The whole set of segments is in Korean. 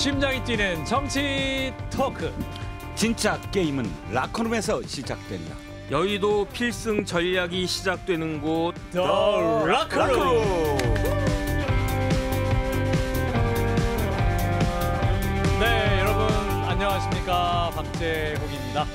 심장이 뛰는 정치 토크. 진짜 게임은 라커룸에서 시작된다. 여의도 필승 전략이 시작되는 곳 더 라커룸. 네, 여러분 안녕하십니까? 박재국입니다.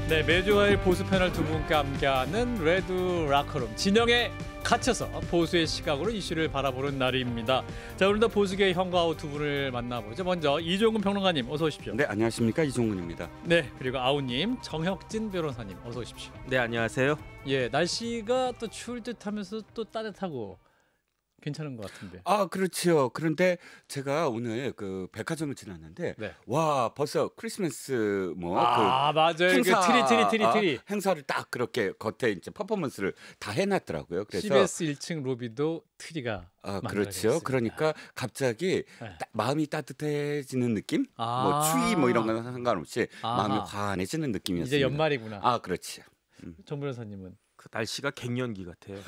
네, 매주 화요일 보수 패널 두 분과 함께하는 레드 라커룸. 진영에 갇혀서 보수의 시각으로 이슈를 바라보는 날입니다. 자, 오늘도 보수계의 형과후 두 분을 만나보죠. 먼저 이종근 평론가님 어서 오십시오. 네, 안녕하십니까, 이종근입니다. 네, 그리고 아우님 정혁진 변호사님 어서 오십시오. 네, 안녕하세요. 예, 날씨가 또 추울 듯하면서 또 따뜻하고 괜찮은 것 같은데. 아, 그렇죠. 그런데 제가 오늘 그 백화점을 지났는데 네. 와, 벌써 크리스마스 맞아요. 행사, 트리. 행사를 딱 그렇게 겉에 이제 퍼포먼스를 다 해놨더라고요. 그래서 CBS 1층 로비도 트리가 그렇죠. 그러니까 갑자기 네. 마음이 따뜻해지는 느낌? 뭐 추위 뭐 이런 건 상관없이 마음이 환해지는 느낌이었습니다. 이제 연말이구나. 아, 그렇지. 정 변호사님은 그 날씨가 갱년기 같아요.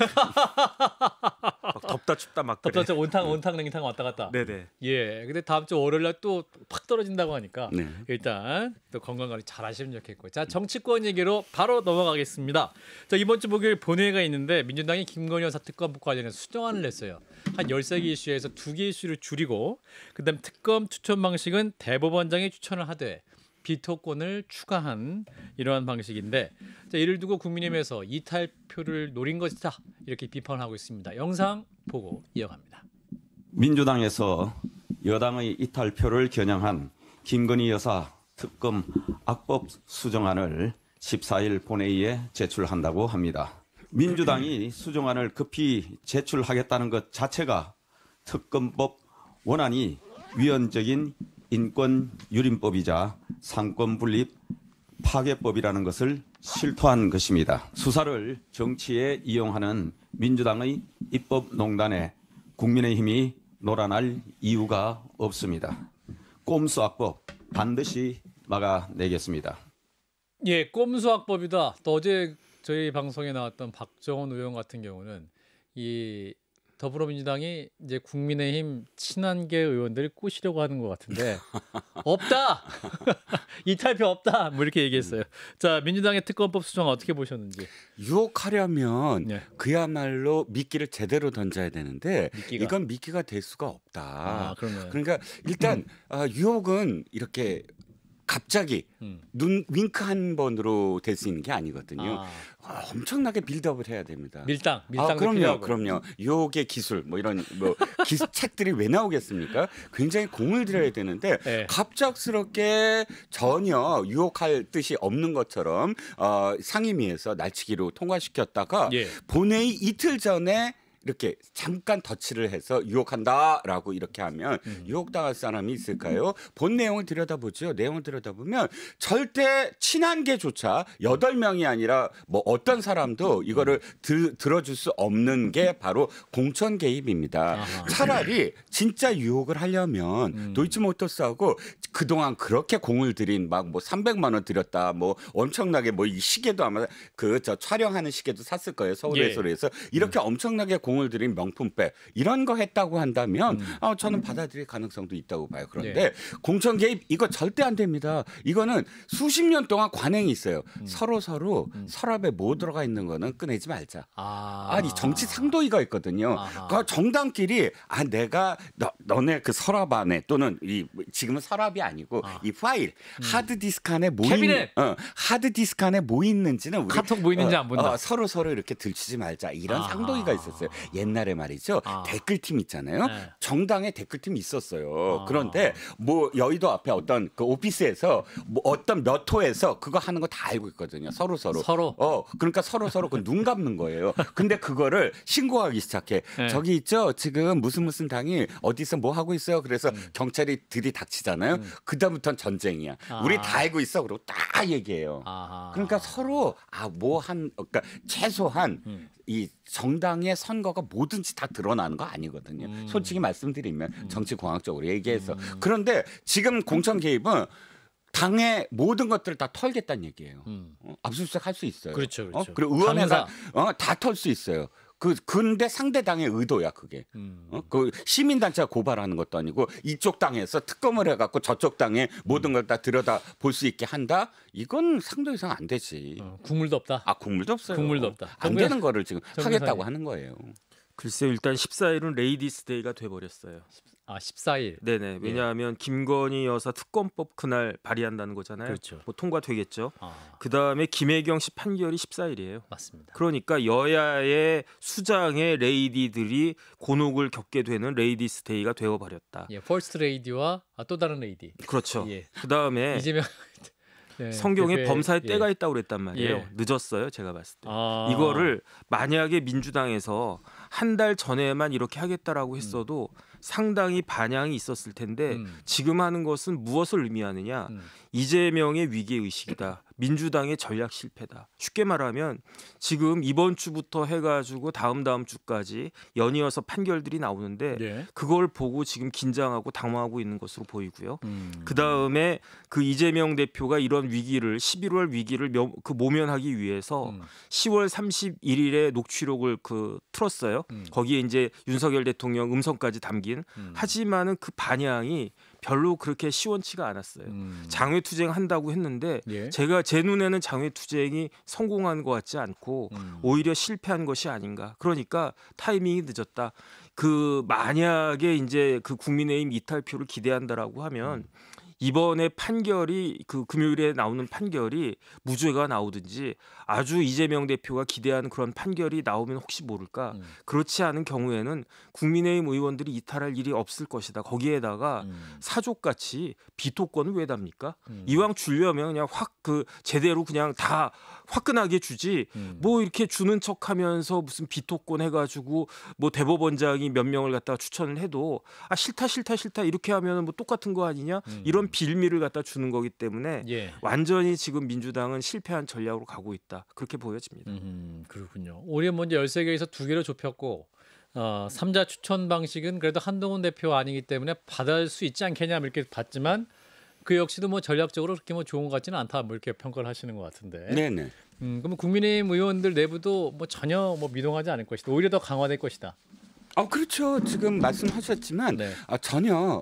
막 덥다 춥다 막 그래. 덥다 온탕 냉탕 왔다 갔다. 네네. 예, 근데 다음 주 월요일 날 또 팍 떨어진다고 하니까 네. 일단 또 건강 관리 잘 하시면 좋겠고. 자, 정치권 얘기로 바로 넘어가겠습니다. 자, 이번 주 목요일 본회의가 있는데 민주당이 김건희 여사 특검 관련해서 수정안을 냈어요. 한 13개 이슈에서 2개 이슈를 줄이고 그다음 특검 추천 방식은 대법원장이 추천을 하되 비토권을 추가한 이러한 방식인데, 자, 이를 두고 국민의힘에서 이탈표를 노린 것이다 이렇게 비판하고 있습니다. 영상 보고 이어갑니다. 민주당에서 여당의 이탈표를 겨냥한 김건희 여사 특검 악법 수정안을 14일 본회의에 제출한다고 합니다. 민주당이 수정안을 급히 제출하겠다는 것 자체가 특검법 원안이 위헌적인 인권유린법이자 상권분립 파괴법이라는 것을 실토한 것입니다. 수사를 정치에 이용하는 민주당의 입법농단에 국민의힘이 놀아날 이유가 없습니다. 꼼수악법 반드시 막아내겠습니다. 예, 꼼수악법이다. 또 어제 저희 방송에 나왔던 박정원 의원 같은 경우는 이 더불어민주당이 이제 국민의힘 친한계 의원들을 꼬시려고 하는 것 같은데 없다. 이탈표 없다. 뭐 이렇게 얘기했어요. 자, 민주당의 특검법 수정 어떻게 보셨는지. 유혹하려면 네. 그야말로 미끼를 제대로 던져야 되는데 미끼가? 이건 미끼가 될 수가 없다. 그러면 그러니까 일단 유혹은 이렇게 갑자기 눈 윙크 한 번으로 될 수 있는 게 아니거든요. 엄청나게 빌드업을 해야 됩니다. 밀당도 그럼요, 필요하고. 그럼요. 유혹의 기술 뭐 이런 책들이 왜 나오겠습니까? 굉장히 공을 들여야 되는데 네. 갑작스럽게 전혀 유혹할 뜻이 없는 것처럼 상임위에서 날치기로 통과시켰다가 예. 본회의 이틀 전에 이렇게 잠깐 터치를 해서 유혹한다라고 이렇게 하면 유혹당할 사람이 있을까요? 본 내용을 들여다보죠. 내용을 들여다보면 절대 친한 게조차 8명이 아니라 뭐 어떤 사람도 이거를 들어줄 수 없는 게 바로 공천 개입입니다. 차라리 진짜 유혹을 하려면 도이치모터스하고 그동안 그렇게 공을 들인 막 뭐 300만 원 들였다 뭐 엄청나게 뭐 이 시계도 아마 저 촬영하는 시계도 샀을 거예요. 서울에서에서 이렇게 엄청나게 공을 들인 명품백 이런 거 했다고 한다면 저는 받아들일 가능성도 있다고 봐요. 그런데 공천 개입 이거 절대 안 됩니다. 이거는 수십 년 동안 관행이 있어요. 서로 서랍에 뭐 들어가 있는 거는 꺼내지 말자. 아니 정치 상도이가 있거든요. 그 정당끼리 내가 너네 그 서랍 안에 또는 지금은 서랍이 아니고 이 파일 하드디스크 안에 뭐 캐비넷 하드디스크 안에 뭐 있는지는 우리 카톡 뭐 있는지 안 본다. 서로 이렇게 들추지 말자 이런 상도이가 있었어요. 옛날에 말이죠. 댓글팀 있잖아요. 네. 정당에 댓글팀이 있었어요. 그런데 뭐 여의도 앞에 어떤 그 오피스에서 뭐 어떤 몇 호에서 그거 하는 거 다 알고 있거든요. 서로. 그러니까 서로 그 눈 감는 거예요. 근데 그거를 신고하기 시작해. 네. 저기 있죠. 지금 무슨 당이 어디서 뭐 하고 있어요. 그래서 경찰이 들이닥치잖아요. 그다음부터는 전쟁이야. 우리 다 알고 있어. 그리고 다 얘기해요. 그러니까 서로 그러니까 최소한 이 정당의 선거가 뭐든지 다 드러나는 거 아니거든요. 솔직히 말씀드리면 정치공학적으로 얘기해서. 그런데 지금 공천 개입은 당의 모든 것들을 다 털겠다는 얘기예요. 압수수색 할 수 있어요. 그렇죠. 그리고 의원회가 다 털 수 있어요. 근데 상대 당의 의도야 그게. 그 시민 단체가 고발하는 것도 아니고 이쪽 당에서 특검을 해갖고 저쪽 당에 모든 걸 다 들여다 볼 수 있게 한다. 이건 상도이상 안 되지. 국물도 없다. 국물도 없어요. 국물도 없다. 안 되는 거를 지금 정부상이. 하겠다고 하는 거예요. 글쎄요. 일단 14일은 레이디스 데이가 돼버렸어요. 14일. 네네. 왜냐하면 김건희 여사 특검법 그날 발의한다는 거잖아요. 그렇죠. 뭐 통과되겠죠. 그 다음에 김혜경 씨 판결이 14일이에요. 맞습니다. 그러니까 여야의 수장의 레이디들이 곤혹을 겪게 되는 레이디스 데이가 되어버렸다. 예, 퍼스트 레이디와 또 다른 레이디. 그렇죠. 예. 그 다음에 이재명 예, 성경에 대표의- 범사에 예. 때가 있다고 그랬단 말이에요. 예. 늦었어요. 제가 봤을 때. 아. 이거를 만약에 민주당에서 한 달 전에만 이렇게 하겠다라고 했어도 상당히 반향이 있었을 텐데 지금 하는 것은 무엇을 의미하느냐. 이재명의 위기의식이다. 민주당의 전략 실패다. 쉽게 말하면 지금 이번 주부터 해가지고 다음 주까지 연이어서 판결들이 나오는데 예. 그걸 보고 지금 긴장하고 당황하고 있는 것으로 보이고요. 그 다음에 그 이재명 대표가 이런 위기를 11월 위기를 모면하기 위해서 10월 31일에 녹취록을 틀었어요. 거기에 이제 윤석열 대통령 음성까지 담긴. 하지만은 그 반향이 별로 그렇게 시원치가 않았어요. 장외투쟁 한다고 했는데 예. 제 눈에는 장외투쟁이 성공한 것 같지 않고 오히려 실패한 것이 아닌가. 그러니까 타이밍이 늦었다. 만약에 이제 그 국민의힘 이탈표를 기대한다라고 하면 이번에 판결이 금요일에 나오는 판결이 무죄가 나오든지 아주 이재명 대표가 기대하는 그런 판결이 나오면 혹시 모를까. 그렇지 않은 경우에는 국민의힘 의원들이 이탈할 일이 없을 것이다. 거기에다가 사족같이 비토권을 왜 답니까? 이왕 주려면 그냥 제대로 그냥 다 화끈하게 주지. 뭐 이렇게 주는 척하면서 무슨 비토권 해가지고 뭐 대법원장이 몇 명을 갖다가 추천을 해도 싫다 이렇게 하면 뭐 똑같은 거 아니냐? 이런 빌미를 갖다 주는 거기 때문에 예. 완전히 지금 민주당은 실패한 전략으로 가고 있다. 그렇게 보여집니다. 그렇군요. 올해 먼저 13개에서 2개로 좁혔고 3자 추천 방식은 그래도 한동훈 대표 아니기 때문에 받을 수 있지 않겠냐 이렇게 봤지만 그 역시도 뭐 전략적으로 그렇게 뭐 좋은 것 같지는 않다 뭐 이렇게 평가를 하시는 것 같은데. 네네. 그럼 국민의힘 의원들 내부도 뭐 전혀 뭐 미동하지 않을 것이다. 오히려 더 강화될 것이다. 그렇죠. 지금 말씀하셨지만 네. 전혀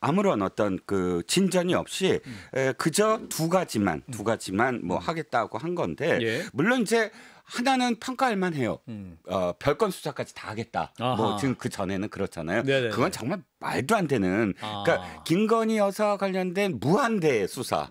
아무런 어떤 진전이 없이 그저 두 가지만 뭐 하겠다고 한 건데 예. 물론 이제 하나는 평가할 만해요. 별건 수사까지 다 하겠다. 아하. 뭐 지금 그 전에는 그렇잖아요. 네네네. 그건 정말 말도 안 되는. 그러니까 김건희 여사 관련된 무한대 수사를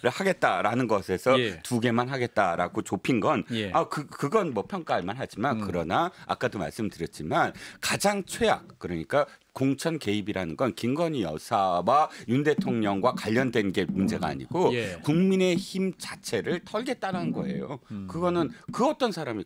하겠다라는 것에서 예. 2개만 하겠다라고 좁힌 건 예. 그건 뭐 평가할 만하지만 그러나 아까도 말씀드렸지만 가장 최악 그러니까 공천 개입이라는 건 김건희 여사와 윤 대통령과 관련된 게 문제가 아니고 예. 국민의힘 자체를 털겠다는 거예요. 그거는 그 어떤 사람이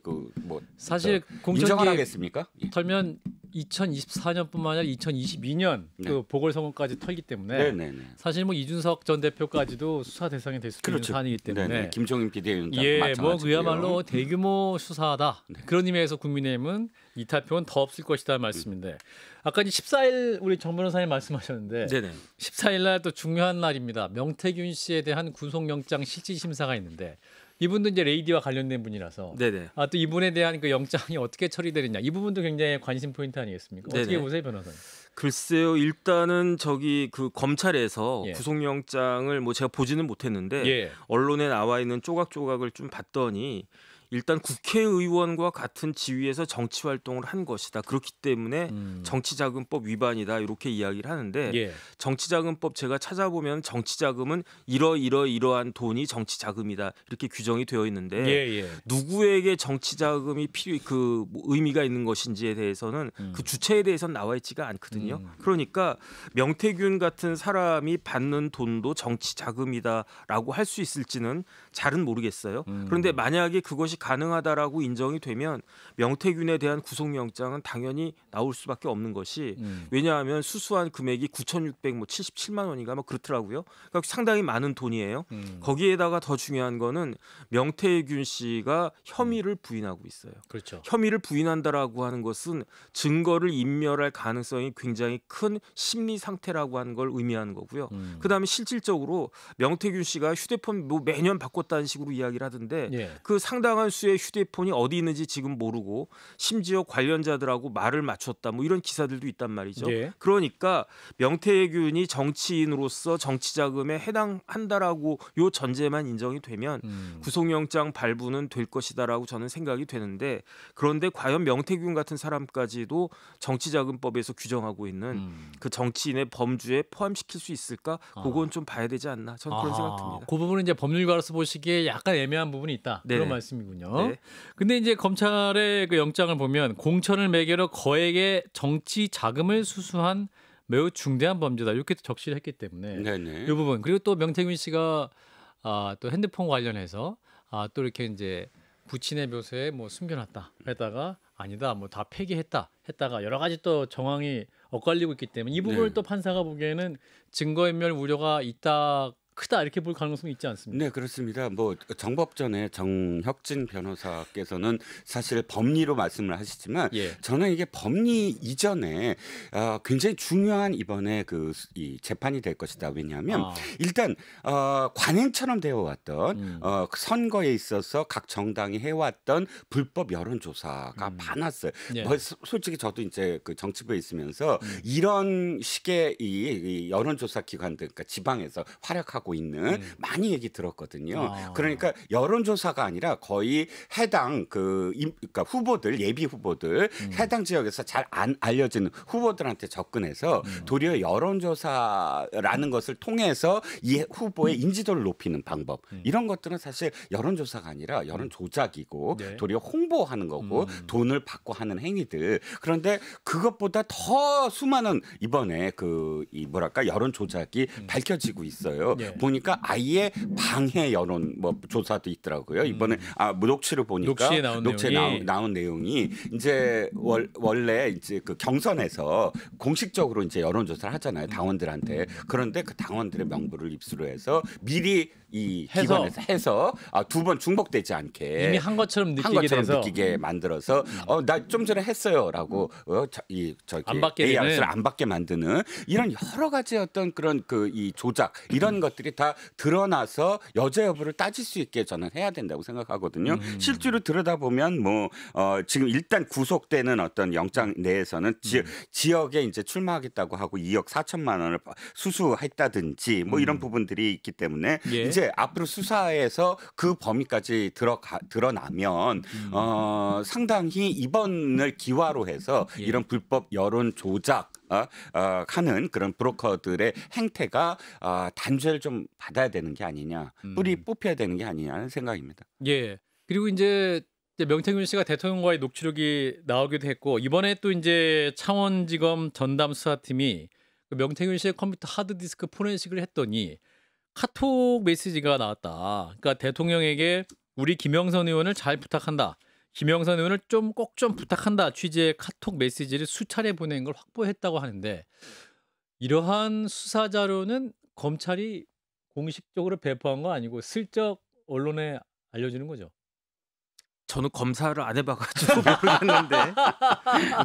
사실 공천 인정을 개입 하겠습니까? 예. 털면 2024년뿐만 아니라 2022년 네. 그 보궐선거까지 털기 때문에 네네네. 사실 뭐 이준석 전 대표까지도 수사 대상이 될 수 있는 사안이기 때문에 네네. 김종인 비대위원장 예, 뭐 마찬가지고요. 그야말로 대규모 수사다. 네. 그런 의미에서 국민의힘은 이탈표는 더 없을 것이다 말씀인데 아까 이제 14일 우리 정 변호사님 말씀하셨는데 네네. 14일 날 또 중요한 날입니다. 명태균 씨에 대한 구속영장 실질 심사가 있는데 이분도 이제 레이디와 관련된 분이라서 네네. 또 이분에 대한 그 영장이 어떻게 처리되느냐 이 부분도 굉장히 관심 포인트 아니겠습니까? 어떻게 네네. 보세요, 변호사님? 글쎄요. 일단은 검찰에서 예. 구속영장을 제가 보지는 못했는데 예. 언론에 나와 있는 조각조각을 좀 봤더니 일단 국회의원과 같은 지위에서 정치 활동을 한 것이다. 그렇기 때문에 정치자금법 위반이다. 이렇게 이야기를 하는데 예. 정치자금법 제가 찾아보면 정치자금은 이러한 돈이 정치자금이다. 이렇게 규정이 되어 있는데 예. 누구에게 정치자금이 의미가 있는 것인지에 대해서는 그 주체에 대해서는 나와 있지가 않거든요. 그러니까 명태균 같은 사람이 받는 돈도 정치자금이다라고 할 수 있을지는 잘은 모르겠어요. 그런데 만약에 그것이 가능하다라고 인정이 되면 명태균에 대한 구속영장은 당연히 나올 수밖에 없는 것이 왜냐하면 수수한 금액이 9,677만 원인가 그렇더라고요. 그러니까 상당히 많은 돈이에요. 거기에다가 더 중요한 거는 명태균 씨가 혐의를 부인하고 있어요. 그렇죠. 혐의를 부인한다라고 하는 것은 증거를 인멸할 가능성이 굉장히 큰 심리 상태라고 하는 걸 의미하는 거고요. 그다음에 실질적으로 명태균 씨가 휴대폰 매년 바꿨다는 식으로 이야기를 하던데 예. 그 상당한 상한수의 휴대폰이 어디 있는지 지금 모르고 심지어 관련자들하고 말을 맞췄다 뭐 이런 기사들도 있단 말이죠. 예. 그러니까 명태균이 정치인으로서 정치자금에 해당한다라고 요 전제만 인정이 되면 구속영장 발부는 될 것이다라고 저는 생각이 되는데 그런데 과연 명태균 같은 사람까지도 정치자금법에서 규정하고 있는 그 정치인의 범주에 포함시킬 수 있을까? 그건 좀 봐야 되지 않나? 저는 그런 생각 듭니다. 그 부분은 이제 법률가로서 보시기에 약간 애매한 부분이 있다. 네네. 그런 말씀이군요. 네. 근데 이제 검찰의 그 영장을 보면 공천을 매개로 거액의 정치 자금을 수수한 매우 중대한 범죄다. 이렇게 적시를 했기 때문에 네네. 이 부분 그리고 또 명태균 씨가 또 핸드폰 관련해서 또 이렇게 이제 부친의 묘소에 뭐 숨겨놨다 했다가 아니다 뭐 다 폐기했다가 여러 가지 또 정황이 엇갈리고 있기 때문에 이 부분을 네. 또 판사가 보기에는 증거인멸 우려가 크다 이렇게 볼 가능성이 있지 않습니까? 네, 그렇습니다. 뭐 정법전에 정혁진 변호사께서는 사실 법리로 말씀을 하시지만 예. 저는 이게 법리 이전에 굉장히 중요한 이번에 이 재판이 될 것이다. 왜냐하면 일단 관행처럼 되어 왔던 선거에 있어서 각 정당이 해왔던 불법 여론조사가 많았어요. 예. 뭐 솔직히 저도 이제 그 정치부에 있으면서 이런 식의 이 여론조사 기관들, 그러니까 지방에서 활약하고 있는 많이 얘기 들었거든요. 그러니까 여론조사가 아니라 거의 해당 그러니까 후보들 예비 후보들 해당 지역에서 잘 안 알려진 후보들한테 접근해서 도리어 여론조사라는 것을 통해서 이 후보의 인지도를 높이는 방법 이런 것들은 사실 여론조사가 아니라 여론 조작이고 네. 도리어 홍보하는 거고 돈을 받고 하는 행위들. 그런데 그것보다 더 수많은 이번에 이 뭐랄까 여론 조작이 밝혀지고 있어요. 네. 보니까 아예 방해 여론 뭐 조사도 있더라고요. 이번에 녹취를 보니까 녹취에 나온 내용이 이제 원래 이제 그 경선에서 공식적으로 이제 여론 조사를 하잖아요. 당원들한테. 그런데 그 당원들의 명부를 입수로 해서 미리 이 기관에서 해서 두 번 중복되지 않게 이미 한 것처럼 느끼게 만들어서 나 좀 전에 했어요라고 안 받게 ARS를 안 받게 만드는 이런 여러 가지 어떤 그런 이 조작 이런 것들이 다 드러나서 여죄 여부를 따질 수 있게 저는 해야 된다고 생각하거든요. 실제로 들여다보면 뭐 지금 일단 구속되는 어떤 영장 내에서는 지역에 이제 출마하겠다고 하고 2억 4천만 원을 수수했다든지 뭐 이런 부분들이 있기 때문에 예. 이제 앞으로 수사에서 그 범위까지 드러나면 상당히 이번을 기화로 해서 예. 이런 불법 여론 조작 하는 그런 브로커들의 행태가 단죄를 좀 받아야 되는 게 아니냐, 뿌리 뽑혀야 되는 게 아니냐는 생각입니다. 예. 그리고 이제 명태균 씨가 대통령과의 녹취록이 나오기도 했고 이번에 또 이제 창원지검 전담 수사팀이 그 명태균 씨의 컴퓨터 하드디스크 포렌식을 했더니 카톡 메시지가 나왔다. 그러니까 대통령에게 우리 김영선 의원을 잘 부탁한다. 김영선 의원을 꼭 좀 부탁한다 취지의 카톡 메시지를 수차례 보낸 걸 확보했다고 하는데 이러한 수사 자료는 검찰이 공식적으로 배포한 거 아니고 슬쩍 언론에 알려주는 거죠. 저는 검사를 안 해봐가지고 모르겠는데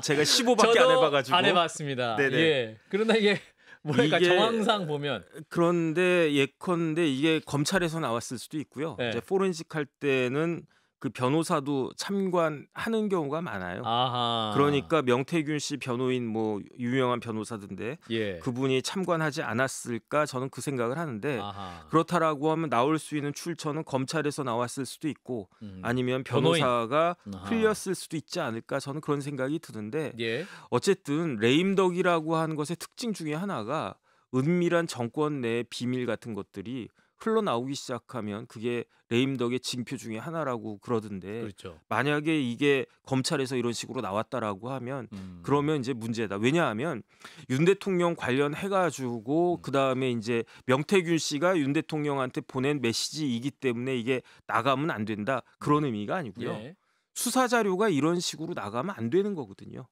제가 15밖에 안 해봐가지고 안 해봤습니다. 네네. 예. 그러나 이게 뭐랄까 이게 정황상 보면 그런데 예컨대 이게 검찰에서 나왔을 수도 있고요. 네. 이제 포렌식 할 때는 그 변호사도 참관하는 경우가 많아요. 아하. 그러니까 명태균 씨 변호인 뭐 유명한 변호사던데 예. 그분이 참관하지 않았을까 저는 그 생각을 하는데 아하. 그렇다라고 하면 나올 수 있는 출처는 검찰에서 나왔을 수도 있고 아니면 변호인. 변호사가 아하. 흘렸을 수도 있지 않을까 저는 그런 생각이 드는데 예. 어쨌든 레임덕이라고 하는 것의 특징 중에 하나가 은밀한 정권 내 비밀 같은 것들이 흘러나오기 시작하면 그게 레임덕의 징표 중에 하나라고 그러던데 그렇죠. 만약에 이게 검찰에서 이런 식으로 나왔다라고 하면 그러면 이제 문제다. 왜냐하면 윤 대통령 관련해가지고 그 다음에 이제 명태균 씨가 윤 대통령한테 보낸 메시지이기 때문에 이게 나가면 안 된다. 그런 의미가 아니고요. 예. 수사 자료가 이런 식으로 나가면 안 되는 거거든요.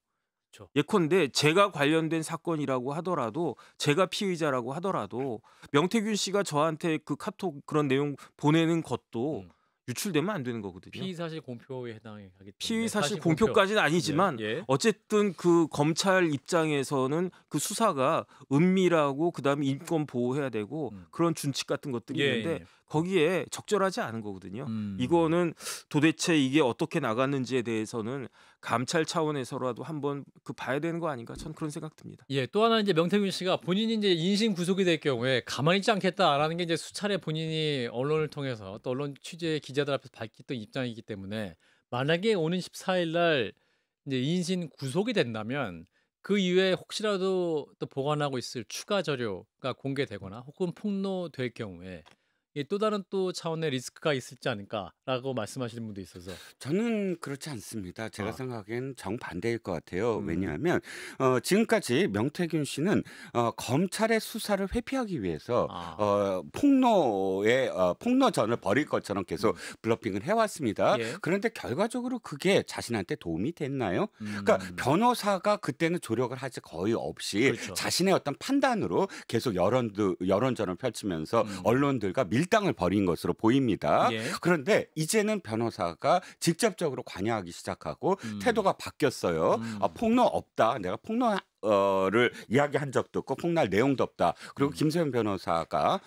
그렇죠. 예컨대 제가 관련된 사건이라고 하더라도 제가 피의자라고 하더라도 명태균 씨가 저한테 그 카톡 그런 내용 보내는 것도 유출되면 안 되는 거거든요. 피의사실 공표에 해당하기 때문에 피의사실 공표까지는 아니지만 예. 어쨌든 그 검찰 입장에서는 그 수사가 은밀하고 그다음에 인권 보호해야 되고 그런 준칙 같은 것들이 예, 있는데 예. 거기에 적절하지 않은 거거든요. 이거는 도대체 이게 어떻게 나갔는지에 대해서는 감찰 차원에서라도 한번 봐야 되는 거 아닌가? 전 그런 생각 듭니다. 예, 또 하나 이제 명태균 씨가 본인이 이제 인신 구속이 될 경우에 가만히 있지 않겠다라는 게 이제 수차례 본인이 언론을 통해서 또 언론 취재 기자들 앞에서 밝혔던 입장이기 때문에 만약에 오는 14일 날 이제 인신 구속이 된다면 그 이후에 혹시라도 또 보관하고 있을 추가 자료가 공개되거나 혹은 폭로될 경우에 또 다른 또 차원의 리스크가 있을지 않을까라고 말씀하시는 분도 있어서 저는 그렇지 않습니다. 제가 아. 생각엔 정반대일 것 같아요. 음. 왜냐하면 지금까지 명태균 씨는 검찰의 수사를 회피하기 위해서 폭로전을 벌일 것처럼 계속 블러핑을 해왔습니다. 예. 그런데 결과적으로 그게 자신한테 도움이 됐나요? 그러니까 변호사가 그때는 조력을 하지 거의 없이 그렇죠. 자신의 어떤 판단으로 계속 여론전을 펼치면서 언론들과 밀당을 벌인 것으로 보입니다. 예. 그런데 이제는 변호사가 직접적으로 관여하기 시작하고 태도가 바뀌었어요. 폭로 없다. 내가 폭로를 이야기한 적도 없고 폭로할 내용도 없다. 그리고 김소연 변호사가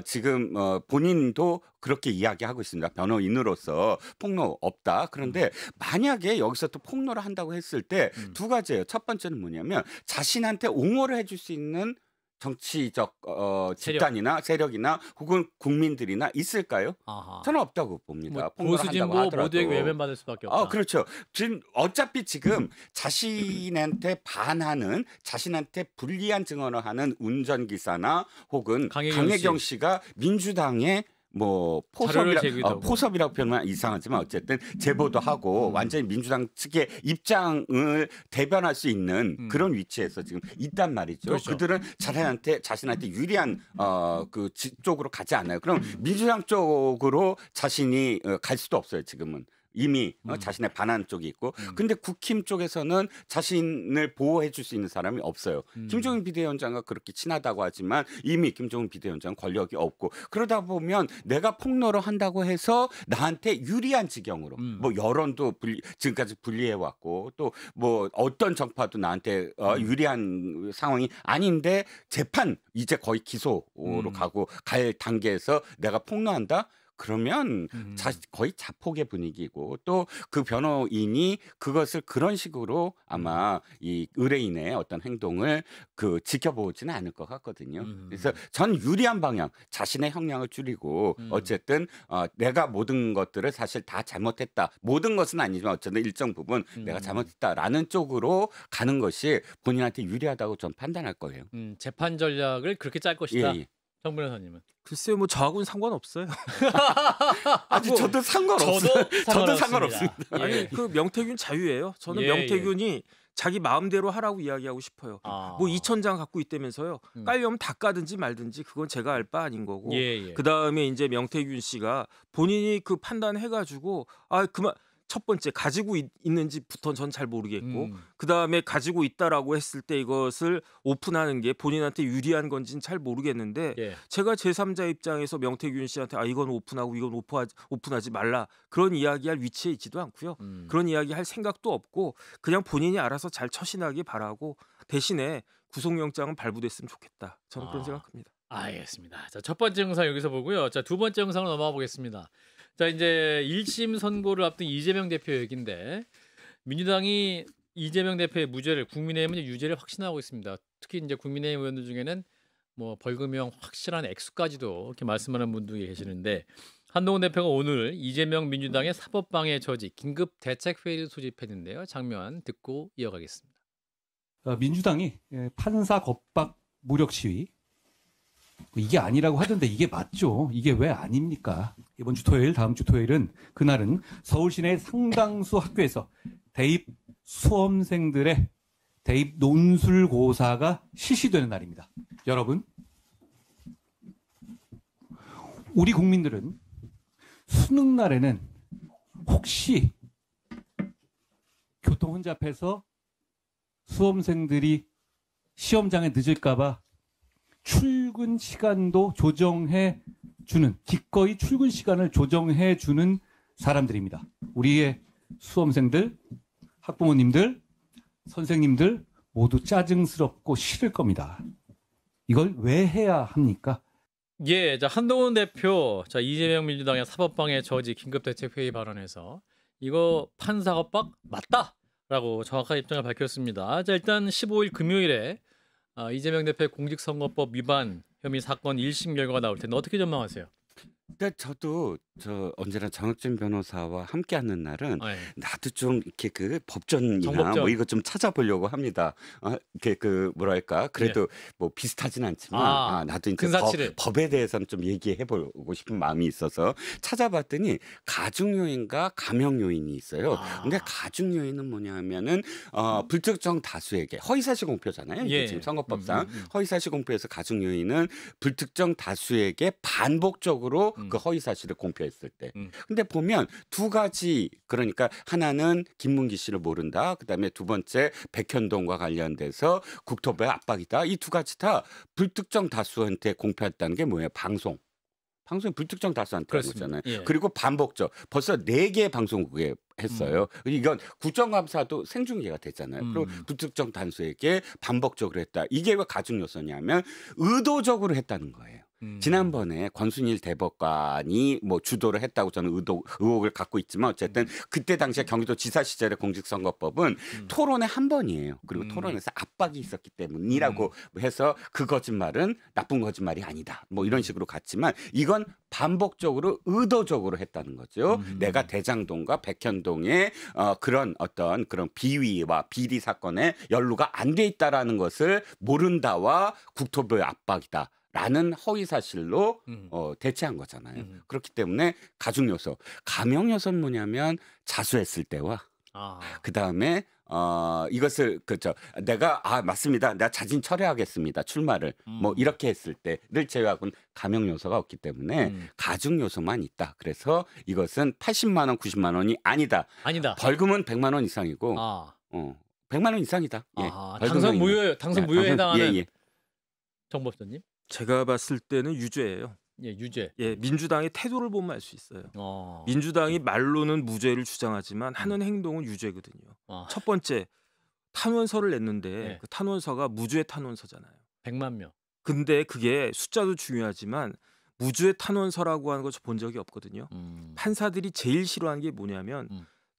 지금 본인도 그렇게 이야기하고 있습니다. 변호인으로서 폭로 없다. 그런데 만약에 여기서 또 폭로를 한다고 했을 때 두 가지예요. 첫 번째는 뭐냐면 자신한테 옹호를 해줄 수 있는 정치적 집단이나 세력이나 혹은 국민들이나 있을까요? 아하. 저는 없다고 봅니다. 뭐 보수 진보 모두에게 외면받을 수밖에 없다. 그렇죠. 지금 어차피 지금 자신한테 반하는 자신한테 불리한 증언을 하는 운전기사나 혹은 강혜경 씨가 민주당의 뭐 포섭이라고 표현하면 이상하지만 어쨌든 제보도 하고 완전히 민주당 측의 입장을 대변할 수 있는 그런 위치에서 지금 있단 말이죠. 그렇죠. 그들은 자신한테 유리한 쪽으로 가지 않아요. 그럼 민주당 쪽으로 자신이 갈 수도 없어요. 지금은. 이미 자신의 반한 쪽이 있고 근데 국힘 쪽에서는 자신을 보호해 줄 수 있는 사람이 없어요. 김종인 비대위원장과 그렇게 친하다고 하지만 이미 김종인 비대위원장은 권력이 없고 그러다 보면 내가 폭로를 한다고 해서 나한테 유리한 지경으로 뭐 여론도 지금까지 분리해 왔고 또 뭐 어떤 정파도 나한테 유리한 상황이 아닌데 재판 이제 거의 기소로 갈 단계에서 내가 폭로한다? 그러면 거의 자폭의 분위기고 또 그 변호인이 그것을 그런 식으로 아마 이 의뢰인의 어떤 행동을 지켜보지는 않을 것 같거든요. 그래서 전 유리한 방향, 자신의 형량을 줄이고 어쨌든 내가 모든 것들을 사실 다 잘못했다. 모든 것은 아니지만 어쨌든 일정 부분 내가 잘못했다라는 쪽으로 가는 것이 본인한테 유리하다고 전 판단할 거예요. 재판 전략을 그렇게 짤 것이다. 예. 정 변호사님은. 글쎄요, 뭐 저하고는 상관없어요. 저도 상관없어요. 저도 상관없습니다. 예. 아니 그 명태균 자유예요. 저는 명태균이 자기 마음대로 하라고 이야기하고 싶어요. 뭐 2,000장 갖고 있다면서요. 깔려면 다 까든지 말든지 그건 제가 알 바 아닌 거고. 그 다음에 이제 명태균 씨가 본인이 그 판단해가지고 그만. 첫 번째 가지고 있는지부터 전 잘 모르겠고 그 다음에 가지고 있다라고 했을 때 이것을 오픈하는 게 본인한테 유리한 건지는 잘 모르겠는데 제가 제3자 입장에서 명태균 씨한테 이건 오픈하고 이건 오픈하지 말라 그런 이야기할 위치에 있지도 않고요. 그런 이야기할 생각도 없고 그냥 본인이 알아서 잘 처신하기 바라고 대신에 구속영장은 발부됐으면 좋겠다. 저는 그런 생각합니다. 알겠습니다. 자, 첫 번째 영상 여기서 보고요. 자, 두 번째 영상으로 넘어가 보겠습니다. 자, 이제 1심 선고를 앞둔 이재명 대표 얘기인데 민주당이 이재명 대표의 무죄를 국민의힘은 유죄를 확신하고 있습니다. 특히 이제 국민의힘 의원들 중에는 뭐 벌금형 확실한 액수까지도 이렇게 말씀하는 분들이 계시는데 한동훈 대표가 오늘 이재명 민주당의 사법방해 저지 긴급 대책회의를 소집했는데요. 장면 듣고 이어가겠습니다. 민주당이 판사 겁박 무력 시위 이게 아니라고 하던데 이게 맞죠? 이게 왜 아닙니까? 이번 주 토요일, 다음 주 토요일은 그날은 서울 시내 상당수 학교에서 대입 수험생들의 대입 논술고사가 실시되는 날입니다. 여러분, 우리 국민들은 수능 날에는 혹시 교통 혼잡해서 수험생들이 시험장에 늦을까봐 출근 시간도 조정해 주는 기꺼이 출근 시간을 조정해 주는 사람들입니다. 우리의 수험생들, 학부모님들, 선생님들 모두 짜증스럽고 싫을 겁니다. 이걸 왜 해야 합니까? 예, 자 한동훈 대표, 자 이재명 민주당의 사법방해 저지 긴급대책회의 발언에서 이거 판사 겁박 맞다라고 정확한 입장을 밝혔습니다. 자 일단 15일 금요일에 이재명 대표의 공직선거법 위반 혐의 사건 1심 결과가 나올 텐데 어떻게 전망하세요? 근데 저도 언제나 정혁진 변호사와 함께하는 날은 네. 나도 좀 이렇게 그 법전이나 정법전. 뭐 이거 좀 찾아보려고 합니다. 이렇게 그 뭐랄까 그래도 뭐 비슷하진 않지만 나도 이제 근사치를. 법에 대해서는 좀 얘기해보고 싶은 마음이 있어서 찾아봤더니 가중 요인과 감형 요인이 있어요. 근데 가중 요인은 뭐냐면은 불특정 다수에게 허위사실 공표잖아요. 이게 예. 지금 선거법상 허위사실 공표에서 가중 요인은 불특정 다수에게 반복적으로 그 허위사실을 공표했을 때. 근데 보면 두 가지 그러니까 하나는 김문기 씨를 모른다. 그다음에 두 번째 백현동과 관련돼서 국토부의 압박이다. 이 두 가지 다 불특정 다수한테 공표했다는 게 뭐예요? 방송이 불특정 다수한테 한 그렇습니다. 거잖아요. 예. 그리고 반복적 벌써 4개의 방송국에 했어요. 이건 국정감사도 생중계가 됐잖아요. 그리고 불특정 다수에게 반복적으로 했다. 이게 왜 가중 요소냐면 의도적으로 했다는 거예요. 지난번에 권순일 대법관이 뭐 주도를 했다고 저는 의혹을 갖고 있지만 어쨌든 그때 당시에 경기도지사 시절의 공직선거법은 토론회 한 번이에요. 그리고 토론에서 압박이 있었기 때문이라고 해서 그 거짓말은 나쁜 거짓말이 아니다. 뭐 이런 식으로 갔지만 이건 반복적으로 의도적으로 했다는 거죠. 내가 대장동과 백현동의 그런 어떤 그런 비위와 비리 사건에 연루가 안 돼 있다라는 것을 모른다와 국토부의 압박이다. 라는 허위 사실로 대체한 거잖아요. 그렇기 때문에 가중 요소, 감형 요소는 뭐냐면 자수했을 때와 그다음에 이것을 그죠 내가 맞습니다. 내가 자진 철회하겠습니다. 출마를 뭐 이렇게 했을 때를 제외하고는 감형 요소가 없기 때문에 가중 요소만 있다. 그래서 이것은 80만 원, 90만 원이 아니다. 벌금은 100만 원 이상이고 100만 원 이상이다. 예. 당선 무효에 해당하는 예. 정법사님? 제가 봤을 때는 유죄예요. 예, 유죄. 예, 민주당의 태도를 보면 알 수 있어요. 민주당이 말로는 무죄를 주장하지만 하는 행동은 유죄거든요. 첫 번째 탄원서를 냈는데 그 탄원서가 무죄 탄원서잖아요. 100만 명. 근데 그게 숫자도 중요하지만 무죄 탄원서라고 하는 걸 본 적이 없거든요. 판사들이 제일 싫어하는 게 뭐냐면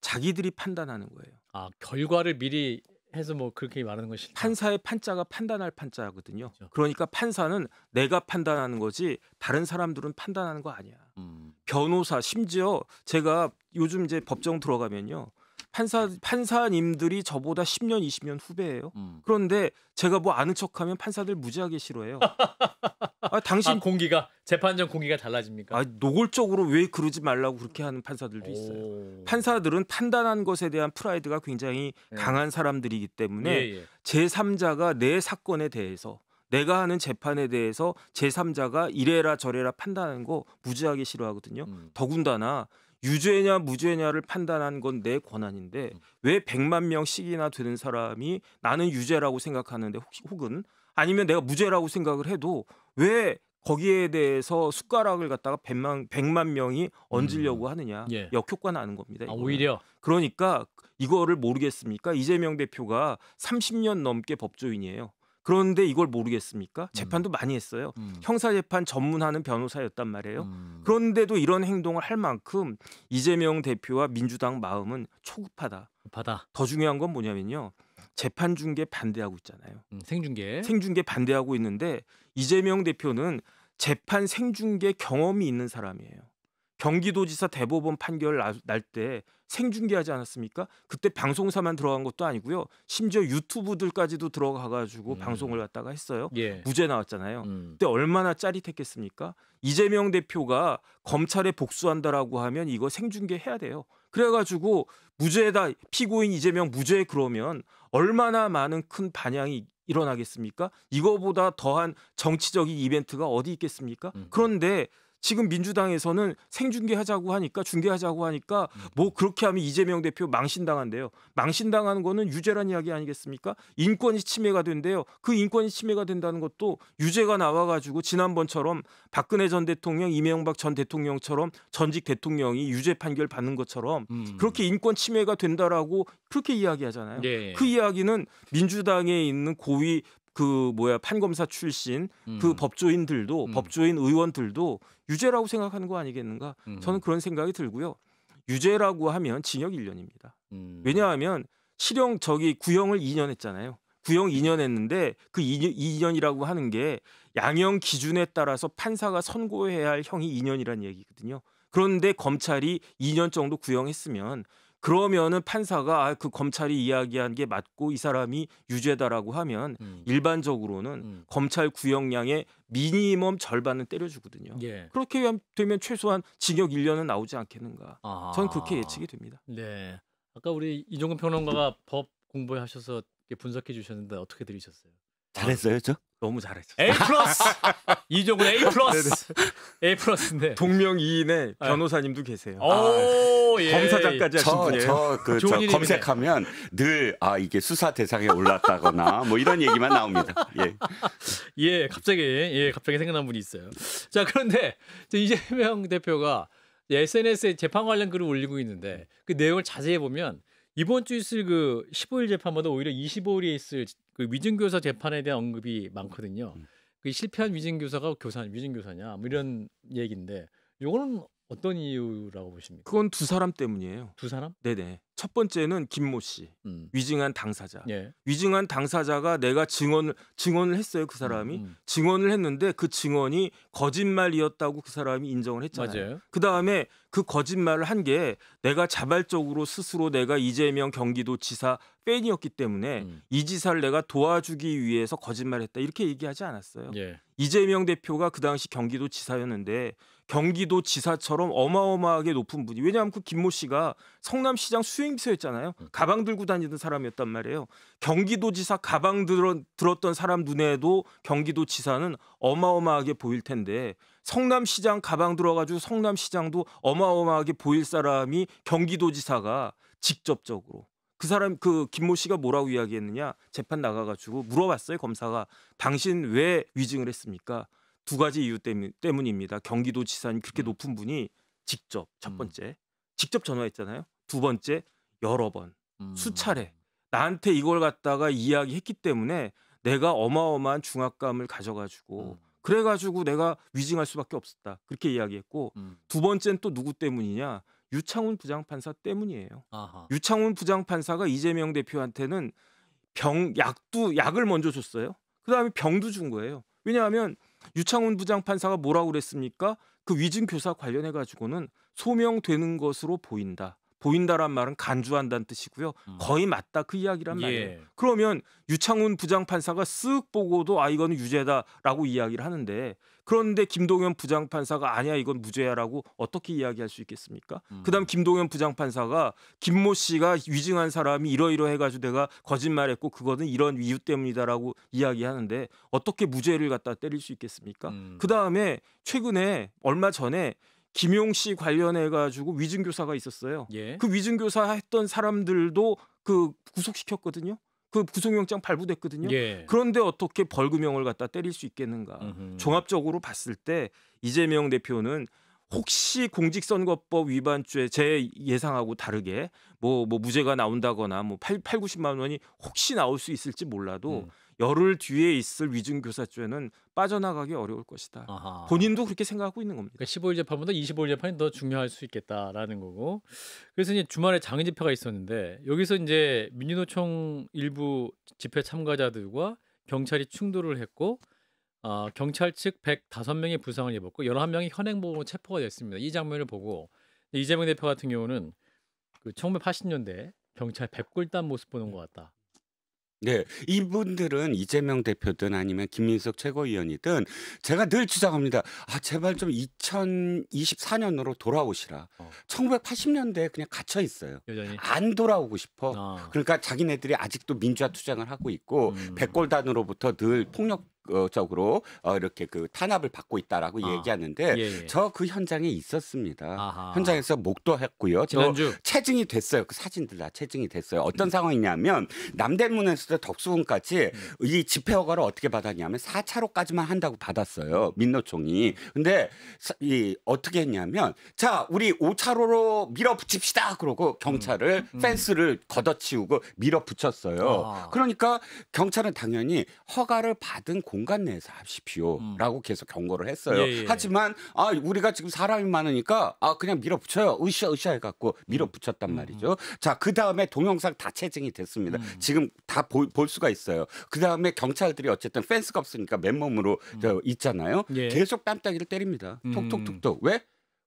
자기들이 판단하는 거예요. 결과를 미리 해서 뭐 그렇게 말하는 것이 판사의 판자가 판단할 판자거든요. 그러니까 판사는 내가 판단하는 거지 다른 사람들은 판단하는 거 아니야. 변호사 심지어 제가 요즘 이제 법정 들어가면요. 판사님들이 저보다 10년, 20년 후배예요. 그런데 제가 뭐 아는 척하면 판사들 무지하게 싫어해요. 당신 공기가 재판정 공기가 달라집니까? 노골적으로 왜 그러지 말라고 그렇게 하는 판사들도 있어요. 판사들은 판단한 것에 대한 프라이드가 굉장히 강한 사람들이기 때문에 제3자가 내 사건에 대해서 내가 하는 재판에 대해서 제3자가 이래라 저래라 판단하는 거 무지하게 싫어하거든요. 더군다나 유죄냐 무죄냐를 판단한 건 내 권한인데 왜 100만 명씩이나 되는 사람이 나는 유죄라고 생각하는데 혹은 아니면 내가 무죄라고 생각을 해도 왜 거기에 대해서 숟가락을 갖다가 100만 명이 얹으려고 하느냐. 역효과 나는 겁니다. 오히려. 그러니까 이거를 모르겠습니까? 이재명 대표가 30년 넘게 법조인이에요. 그런데 이걸 모르겠습니까? 재판도 많이 했어요. 형사재판 전문하는 변호사였단 말이에요. 그런데도 이런 행동을 할 만큼 이재명 대표와 민주당 마음은 초급하다. 더 중요한 건 뭐냐면요. 재판 중계 반대하고 있잖아요. 생중계 반대하고 있는데 이재명 대표는 재판 생중계 경험이 있는 사람이에요. 경기도지사 대법원 판결 날 때 생중계하지 않았습니까? 그때 방송사만 들어간 것도 아니고요. 심지어 유튜브들까지도 들어가가지고 방송을 갖다가 했어요. 무죄 나왔잖아요. 그때 얼마나 짜릿했겠습니까? 이재명 대표가 검찰에 복수한다라고 하면 이거 생중계 해야 돼요. 그래가지고 무죄다 피고인 이재명 무죄 그러면 얼마나 많은 큰 반향이 일어나겠습니까? 이거보다 더한 정치적인 이벤트가 어디 있겠습니까? 그런데 지금 민주당에서는 생중계하자고 하니까 중계하자고 하니까 뭐 그렇게 하면 이재명 대표 망신당한대요. 망신당하는 거는 유죄란 이야기 아니겠습니까? 인권이 침해가 된대요. 그 인권이 침해가 된다는 것도 유죄가 나와가지고 지난번처럼 박근혜 전 대통령, 이명박 전 대통령처럼 전직 대통령이 유죄 판결 받는 것처럼 그렇게 인권 침해가 된다라고 그렇게 이야기하잖아요. 그 이야기는 민주당에 있는 고위 판검사 출신 그 법조인들도 법조인 의원들도 유죄라고 생각하는 거 아니겠는가? 저는 그런 생각이 들고요. 유죄라고 하면 징역 1년입니다. 왜냐하면 구형을 2년 했잖아요. 구형 2년 했는데 그 2년이라고 하는 게 양형 기준에 따라서 판사가 선고해야 할 형이 2년이라는 얘기거든요. 그런데 검찰이 2년 정도 구형했으면 그러면은 판사가 그 검찰이 이야기한 게 맞고 이 사람이 유죄다라고 하면 일반적으로는 검찰 구형량의 미니멈 절반은 때려주거든요. 예. 그렇게 되면 최소한 징역 1년은 나오지 않겠는가. 아하. 저는 그렇게 예측이 됩니다. 네. 아까 우리 이종근 평론가가 법 공부하셔서 이렇게 분석해 주셨는데 어떻게 들으셨어요? 잘했어요, 저? 너무 잘했죠. A 플러스. 이종근 A 플러스. A 플러스인데. 동명이인의 변호사님도 계세요. 오, 예. 검사장까지 하신 분이에요. 저 좋은 일입니다. 검색하면 늘 이게 수사 대상에 올랐다거나 뭐 이런 얘기만 나옵니다. 예. 갑자기 생각난 분이 있어요. 자, 그런데 이재명 대표가 SNS에 재판 관련 글을 올리고 있는데 그 내용을 자세히 보면 이번 주 있을 그 15일 재판보다 오히려 25일에 있을 그 위증교사 재판에 대한 언급이 많거든요. 그 실패한 위증교사가 위증교사냐 뭐 이런 얘기인데 이거는 어떤 이유라고 보십니까? 그건 두 사람 때문이에요. 두 사람? 네네. 첫 번째는 김모 씨, 위증한 당사자. 예. 위증한 당사자가 내가 증언을 했어요. 그 사람이 증언을 했는데 그 증언이 거짓말이었다고 그 사람이 인정을 했잖아요. 맞아요. 그 다음에 그 거짓말을 한 게 내가 자발적으로 스스로 내가 이재명 경기도지사 팬이었기 때문에 이 지사를 내가 도와주기 위해서 거짓말했다 이렇게 얘기하지 않았어요. 예. 이재명 대표가 그 당시 경기도지사였는데 경기도지사처럼 어마어마하게 높은 분이 왜냐하면 그 김모 씨가 성남시장 수행비서였잖아요. 가방 들고 다니던 사람이었단 말이에요. 경기도지사 가방 들었던 사람 눈에도 경기도지사는 어마어마하게 보일 텐데 성남시장 가방 들어가지고 성남시장도 어마어마하게 보일 사람이 경기도지사가 직접적으로 그 김모 씨가 뭐라고 이야기했느냐 재판 나가가지고 물어봤어요. 검사가 당신 왜 위증을 했습니까? 두 가지 이유 때문입니다. 경기도지사님 그렇게 높은 분이 직접 첫 번째 직접 전화했잖아요. 두 번째 여러 번 수차례 나한테 이걸 갖다가 이야기했기 때문에 내가 어마어마한 중압감을 가져가지고 그래가지고 내가 위증할 수밖에 없었다. 그렇게 이야기했고 두 번째는 또 누구 때문이냐? 유창훈 부장판사 때문이에요. 아하. 유창훈 부장판사가 이재명 대표한테는 약을 먼저 줬어요. 그다음에 병도 준 거예요. 왜냐하면 유창훈 부장판사가 뭐라고 그랬습니까? 그 위증교사 관련해 가지고는 소명되는 것으로 보인다란 말은 간주한다는 뜻이고요. 거의 맞다 그 이야기란 말이에요. 예. 그러면 유창훈 부장판사가 쓱 보고도 이거는 유죄다라고 이야기를 하는데 그런데 김동연 부장판사가 아니야 이건 무죄야라고 어떻게 이야기할 수 있겠습니까? 그다음 김동연 부장판사가 김모 씨가 위증한 사람이 이러이러해가지고 내가 거짓말했고 그거는 이런 이유 때문이다라고 이야기하는데 어떻게 무죄를 갖다 때릴 수 있겠습니까? 그다음에 최근에 얼마 전에 김용 씨 관련해 가지고 위증교사가 있었어요. 예. 그 위증교사 했던 사람들도 그 구속시켰거든요. 그 구속영장 발부됐거든요. 예. 그런데 어떻게 벌금형을 갖다 때릴 수 있겠는가? 종합적으로 봤을 때 이재명 대표는 혹시 공직선거법 위반죄 제 예상하고 다르게 뭐 무죄가 나온다거나 뭐 80-90만 원이 혹시 나올 수 있을지 몰라도 열흘 뒤에 있을 위증교사죄는 빠져나가기 어려울 것이다. 아하. 본인도 그렇게 생각하고 있는 겁니다. 그러니까 15일 재판보다 25일 재판이 더 중요할 수 있겠다라는 거고. 그래서 이제 주말에 장외 집회가 있었는데 여기서 이제 민주노총 일부 집회 참가자들과 경찰이 충돌을 했고 경찰 측 105명이 부상을 입었고 11명이 현행범으로 체포가 됐습니다. 이 장면을 보고 이재명 대표 같은 경우는 그 1980년대 경찰 백골단 모습 보는 것 같다. 네, 이분들은 이재명 대표든 아니면 김민석 최고위원이든 제가 늘 주장합니다. 제발 좀 2024년으로 돌아오시라. 1980년대에 그냥 갇혀 있어요. 여전히. 안 돌아오고 싶어. 그러니까 자기네들이 아직도 민주화 투쟁을 하고 있고 백골단으로부터 늘 폭력 적으로 이렇게 그 탄압을 받고 있다라고 얘기하는데 예. 저 그 현장에 있었습니다. 아하. 현장에서 목도 했고요. 지난주 체증이 됐어요. 그 사진들 다 체증이 됐어요. 어떤 상황이냐면 남대문에서 덕수궁까지 이 집회 허가를 어떻게 받았냐면 4차로까지만 한다고 받았어요. 민노총이. 근데 어떻게 했냐면 자 우리 5차로로 밀어붙입시다. 그러고 경찰을 펜스를 걷어치우고 밀어붙였어요. 그러니까 경찰은 당연히 허가를 받은 공간 내에서 하십시오라고 계속 경고를 했어요. 예. 하지만 우리가 지금 사람이 많으니까 그냥 밀어붙여요. 으쌰 해갖고 밀어붙였단 말이죠. 자, 그 다음에 동영상 다 체증이 됐습니다. 지금 다 볼 수가 있어요. 그 다음에 경찰들이 어쨌든 펜스가 없으니까 맨몸으로 있잖아요. 예. 계속 뺨따기를 때립니다. 톡톡톡톡. 왜?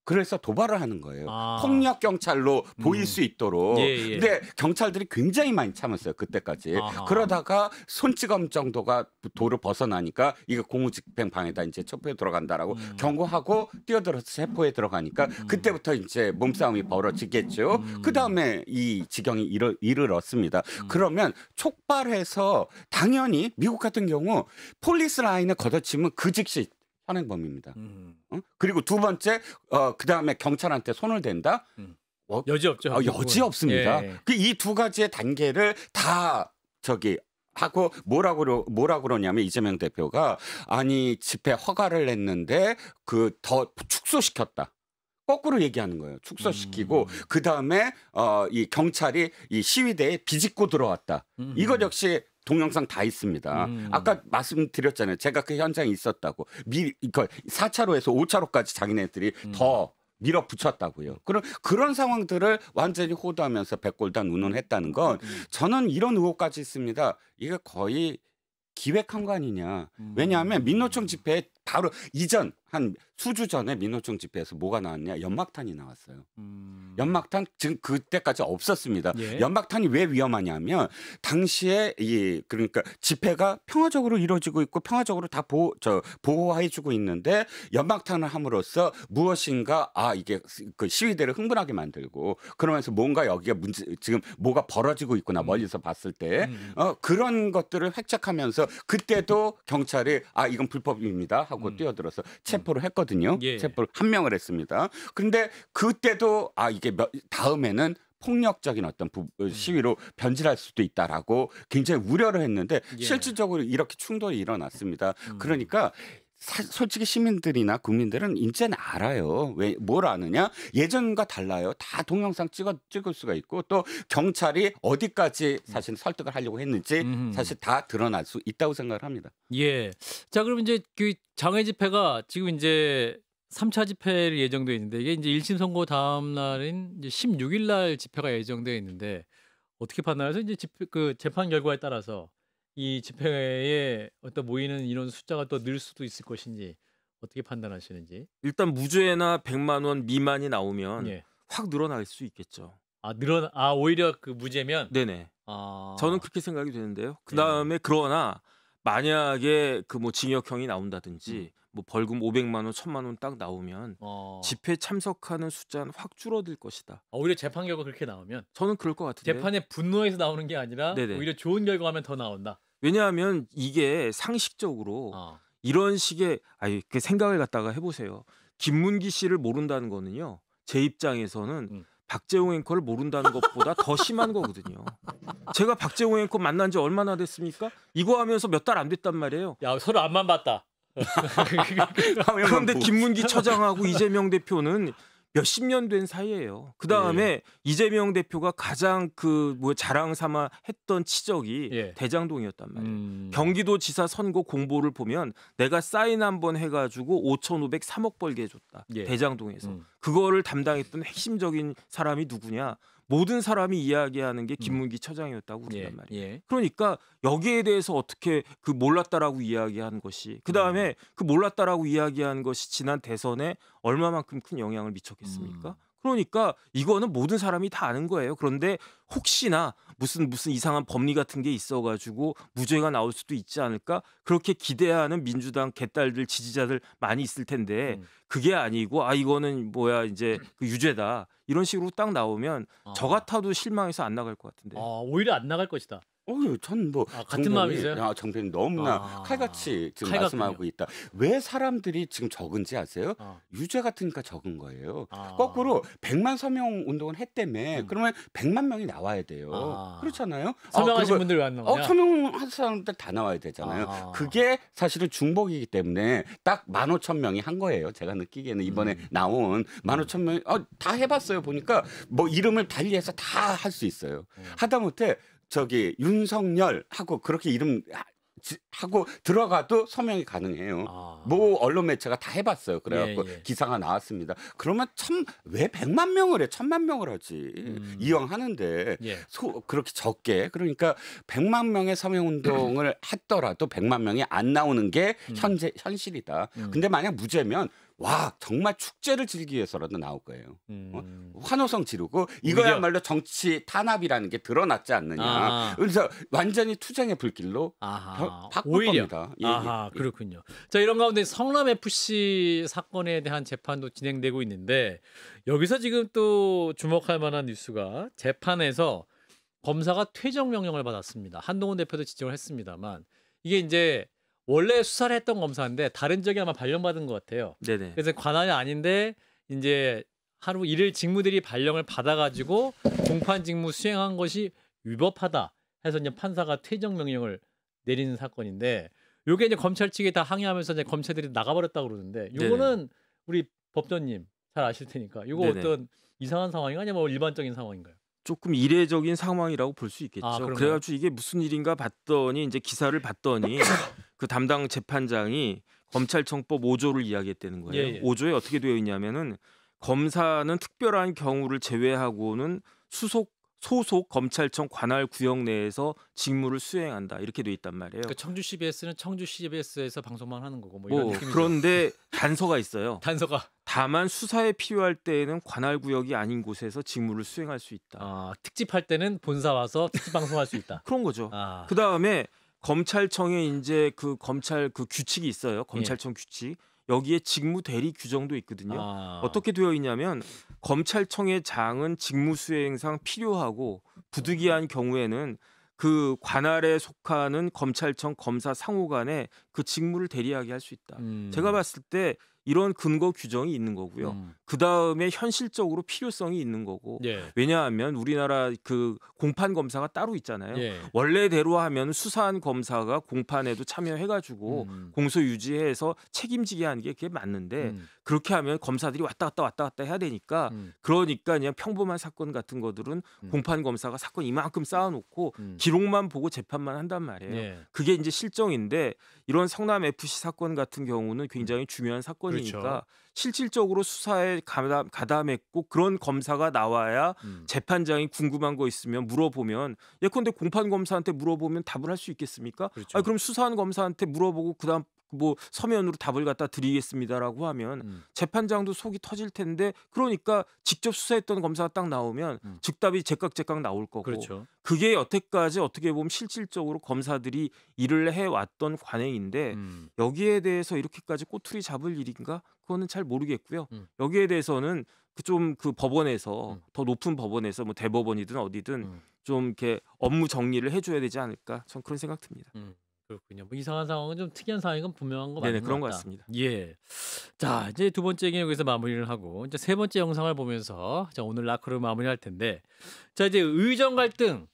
그래서 도발을 하는 거예요. 아. 폭력 경찰로 보일 수 있도록. 예. 근데 경찰들이 굉장히 많이 참았어요. 그때까지. 아하. 그러다가 손찌검 정도가 도를 벗어나니까 이거 공무집행 방해다 이제 체포에 들어간다라고 경고하고 뛰어들어서 체포에 들어가니까 그때부터 이제 몸싸움이 벌어지겠죠. 그 다음에 이 지경이 이르렀습니다. 그러면 촉발해서 당연히 미국 같은 경우 폴리스 라인을 걷어치면 그 즉시 현행범입니다. 그리고 두 번째, 그 다음에 경찰한테 손을 댄다? 여지 없죠. 여지 없습니다. 예. 이 두 가지의 단계를 다 하고 뭐라 그러냐면 이재명 대표가 아니 집회 허가를 냈는데 더 축소시켰다. 거꾸로 얘기하는 거예요. 축소시키고 그 다음에 이 경찰이 이 시위대에 비집고 들어왔다. 이것 역시 동영상 다 있습니다. 아까 말씀드렸잖아요. 제가 그 현장에 있었다고. 4차로에서 5차로까지 자기네들이 더 밀어붙였다고요. 그런 상황들을 완전히 호도하면서 백골단 운운했다는 건 저는 이런 의혹까지 있습니다. 이게 거의 기획한 거 아니냐. 왜냐하면 민노총 집회에 바로 이전 한 수주 전에 민노총 집회에서 뭐가 나왔냐. 연막탄이 나왔어요. 연막탄 지금 그때까지 없었습니다. 예. 연막탄이 왜 위험하냐면 당시에 그러니까 집회가 평화적으로 이루어지고 있고 평화적으로 다 보호해주고 있는데 연막탄을 함으로써 무엇인가 이게 그 시위대를 흥분하게 만들고 그러면서 뭔가 여기가 지금 뭐가 벌어지고 있구나 멀리서 봤을 때 그런 것들을 획책하면서 그때도 경찰이 이건 불법입니다 하고 뛰어들어서 체포를 했거든요. 예. 체포를 한 명을 했습니다. 그런데 그때도 이게 다음에는 폭력적인 어떤 시위로 변질할 수도 있다라고 굉장히 우려를 했는데 실질적으로 이렇게 충돌이 일어났습니다. 그러니까 솔직히 시민들이나 국민들은 이제는 알아요. 왜 뭘 아느냐? 예전과 달라요. 다 동영상 찍을 수가 있고 또 경찰이 어디까지 사실 설득을 하려고 했는지 사실 다 드러날 수 있다고 생각을 합니다. 예. 자, 그럼 이제 그 장외 집회가 지금 이제 3차 집회를 예정돼 있는데 이게 이제 1심 선고 다음 날인 이제 16일 날 집회가 예정돼 있는데 어떻게 판단해서 이제 재판 결과에 따라서 이 집회에 모이는 인원 숫자가 또 늘 수도 있을 것인지 어떻게 판단하시는지. 일단 무죄나 100만 원 미만이 나오면 예. 확 늘어날 수 있겠죠. 오히려 그 무죄면. 네네. 저는 그렇게 생각이 되는데요. 그 다음에 그러나 만약에 징역형이 나온다든지 벌금 500만 원, 1000만 원 딱 나오면 집회 참석하는 숫자는 확 줄어들 것이다. 오히려 재판 결과 그렇게 나오면 저는 그럴 것 같은데. 재판에 분노해서 나오는 게 아니라 네네. 오히려 좋은 결과면 더 나온다. 왜냐하면 이게 상식적으로 이런 식의 그 생각을 갖다가 해보세요. 김문기 씨를 모른다는 거는요. 제 입장에서는 박재홍 앵커를 모른다는 것보다 더 심한 거거든요. 제가 박재홍 앵커 만난 지 얼마나 됐습니까? 이거 하면서 몇 달 안 됐단 말이에요. 야, 서로 앞만 봤다. 그런데 김문기 처장하고 이재명 대표는 몇십 년 된 사이예요. 그 다음에 이재명 대표가 가장 자랑 삼아 했던 치적이 대장동이었단 말이에요. 경기도지사 선거 공보를 보면 내가 사인 한번 해가지고 5,500, 3억 벌게 해줬다. 대장동에서. 그거를 담당했던 핵심적인 사람이 누구냐? 모든 사람이 이야기하는 게 김문기 처장이었다고 그런단 말이에요. 그러니까 여기에 대해서 어떻게 몰랐다라고 이야기한 것이 그다음에 몰랐다라고 이야기한 것이 지난 대선에 얼마만큼 큰 영향을 미쳤겠습니까? 그러니까 이거는 모든 사람이 다 아는 거예요. 그런데 혹시나 무슨 이상한 법리 같은 게 있어가지고 무죄가 나올 수도 있지 않을까? 그렇게 기대하는 민주당 개딸들 지지자들 많이 있을 텐데 그게 아니고 이거는 이제 유죄다. 이런 식으로 딱 나오면 저 같아도 실망해서 안 나갈 것 같은데. 오히려 안 나갈 것이다. 전 뭐 같은 마음이세요? 정변이 너무나 아. 칼같이 지금 칼같군요. 말씀하고 있다. 왜 사람들이 지금 적은지 아세요? 아. 유죄 같으니까 적은 거예요. 아. 거꾸로 100만 서명 운동을 했다며. 그러면 100만 명이 나와야 돼요. 아. 그렇잖아요. 서명하신 그리고 분들 왜 안 나오냐? 서명한 사람들 다 나와야 되잖아요. 아. 그게 사실은 중복이기 때문에 딱 15,000명이 한 거예요. 제가 느끼기에는 이번에 나온 15,000명이 다 해봤어요. 보니까 뭐 이름을 달리해서 다 할 수 있어요. 하다못해 저기 윤석열 하고 그렇게 이름 하고 들어가도 서명이 가능해요. 아. 뭐 언론 매체가 다 해봤어요. 그래갖고 예. 기사가 나왔습니다. 그러면 왜 100만 명을 해? 1000만 명을 하지. 이왕 하는데 예. 그렇게 적게. 그러니까 100만 명의 서명 운동을 했더라도 100만 명이 안 나오는 게 현실이다. 근데 만약 무죄면 와 정말 축제를 즐기기 위해서라도 나올 거예요. 환호성 지르고 이거야말로 정치 탄압이라는 게 드러났지 않느냐. 아. 그래서 완전히 투쟁의 불길로 아하. 바꿀 오히려. 겁니다. 아하, 그렇군요. 자, 이런 가운데 성남 FC 사건에 대한 재판도 진행되고 있는데 여기서 지금 또 주목할 만한 뉴스가 재판에서 검사가 퇴정 명령을 받았습니다. 한동훈 대표도 지적을 했습니다만 이게 이제 원래 수사를 했던 검사인데 다른 지역에 아마 발령받은 것 같아요. 네네. 그래서 관할이 아닌데 이제 하루 일일 직무들이 발령을 받아가지고 공판 직무 수행한 것이 위법하다 해서 이제 판사가 퇴정 명령을 내리는 사건인데 요게 이제 검찰 측이 다 항의하면서 이제 검찰들이 나가버렸다고 그러는데 요거는 우리 법조님 잘 아실 테니까 요거 네네. 어떤 이상한 상황인가 아니면 뭐 일반적인 상황인가요? 조금 이례적인 상황이라고 볼 수 있겠죠. 그런가요? 그래가지고 이게 무슨 일인가 봤더니 이제 기사를 봤더니 그 담당 재판장이 검찰청법 5조를 이야기했다는 거예요. 예. 5조에 어떻게 되어 있냐면은 검사는 특별한 경우를 제외하고는 소속 검찰청 관할 구역 내에서 직무를 수행한다 이렇게 돼 있단 말이에요. 그러니까 청주 CBS는 청주 CBS에서 방송만 하는 거고 뭐 이런 느낌이죠. 그런데 단서가 있어요. 단서가 다만 수사에 필요할 때에는 관할 구역이 아닌 곳에서 직무를 수행할 수 있다. 특집할 때는 본사 와서 특집 방송할 수 있다. 그런 거죠. 아. 그 다음에 검찰청에 이제 그 검찰 그 규칙이 있어요. 검찰청 규칙. 여기에 직무 대리 규정도 있거든요. 어떻게 되어 있냐면 검찰청의 장은 직무 수행상 필요하고 부득이한 경우에는 그 관할에 속하는 검찰청 검사 상호 간에 그 직무를 대리하게 할 수 있다. 제가 봤을 때 이런 근거 규정이 있는 거고요. 그 다음에 현실적으로 필요성이 있는 거고. 예. 왜냐하면 우리나라 그 공판 검사가 따로 있잖아요. 예. 원래대로 하면 수사한 검사가 공판에도 참여해가지고 공소 유지해서 책임지게 하는 게 그게 맞는데 그렇게 하면 검사들이 왔다 갔다 해야 되니까 그러니까 그냥 평범한 사건 같은 거들은 공판 검사가 사건 이만큼 쌓아놓고 기록만 보고 재판만 한단 말이에요. 예. 그게 이제 실정인데 이런 성남 FC 사건 같은 경우는 굉장히 중요한 사건이니까 그렇죠. 실질적으로 수사에 가담했고 그런 검사가 나와야 재판장이 궁금한 거 있으면 물어보면 예컨대 공판 검사한테 물어보면 답을 할 수 있겠습니까? 그렇죠. 그럼 수사한 검사한테 물어보고 그다음 뭐 서면으로 답을 갖다 드리겠습니다라고 하면 재판장도 속이 터질 텐데 그러니까 직접 수사했던 검사가 딱 나오면 즉답이 제깍제깍 나올 거고 그렇죠. 그게 여태까지 어떻게 보면 실질적으로 검사들이 일을 해왔던 관행인데 여기에 대해서 이렇게까지 꼬투리 잡을 일인가? 그거는 잘 모르겠고요. 여기에 대해서는 그 법원에서 더 높은 법원에서 뭐 대법원이든 어디든 좀 이렇게 업무 정리를 해줘야 되지 않을까? 전 그런 생각 듭니다. 그렇군요. 뭐 이상한 상황은 좀 특이한 상황인 건 분명한 거 맞는 네네, 것 그런 것 같다. 같습니다. 예. 자, 이제 두 번째 얘기는 여기서 마무리를 하고 이제 세 번째 영상을 보면서 자, 오늘 라크로 마무리할 텐데 자, 이제 의정 갈등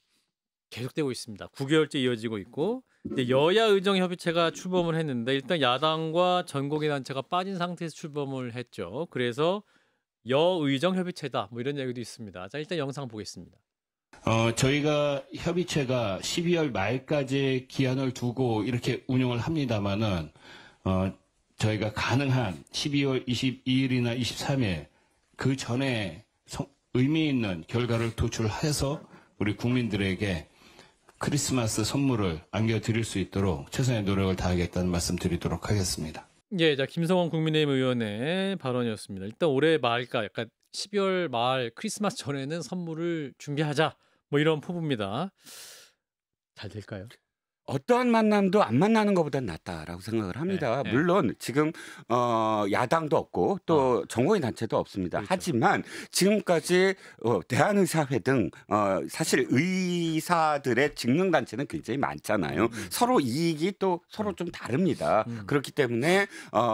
계속되고 있습니다. 9개월째 이어지고 있고 이제 여야 의정 협의체가 출범을 했는데 일단 야당과 전공의 단체가 빠진 상태에서 출범을 했죠. 그래서 여의정 협의체다 뭐 이런 얘기도 있습니다. 자, 일단 영상 보겠습니다. 저희가 협의체가 12월 말까지 기한을 두고 이렇게 운영을 합니다만은, 저희가 가능한 12월 22일이나 23일 그 전에 의미 있는 결과를 도출해서 우리 국민들에게 크리스마스 선물을 안겨드릴 수 있도록 최선의 노력을 다하겠다는 말씀 드리도록 하겠습니다. 예, 자 김성원 국민의힘 의원의 발언이었습니다. 일단 올해 말까 약간 12월 말 크리스마스 전에는 선물을 준비하자 뭐 이런 포부입니다. 잘 될까요? 어떠한 만남도 안 만나는 것보단 낫다라고 생각을 합니다. 네. 물론 지금 야당도 없고 또 정공의 단체도 없습니다. 그렇죠. 하지만 지금까지 대한의사회 등 사실 의사들의 직능단체는 굉장히 많잖아요. 서로 이익이 또 서로 좀 다릅니다. 그렇기 때문에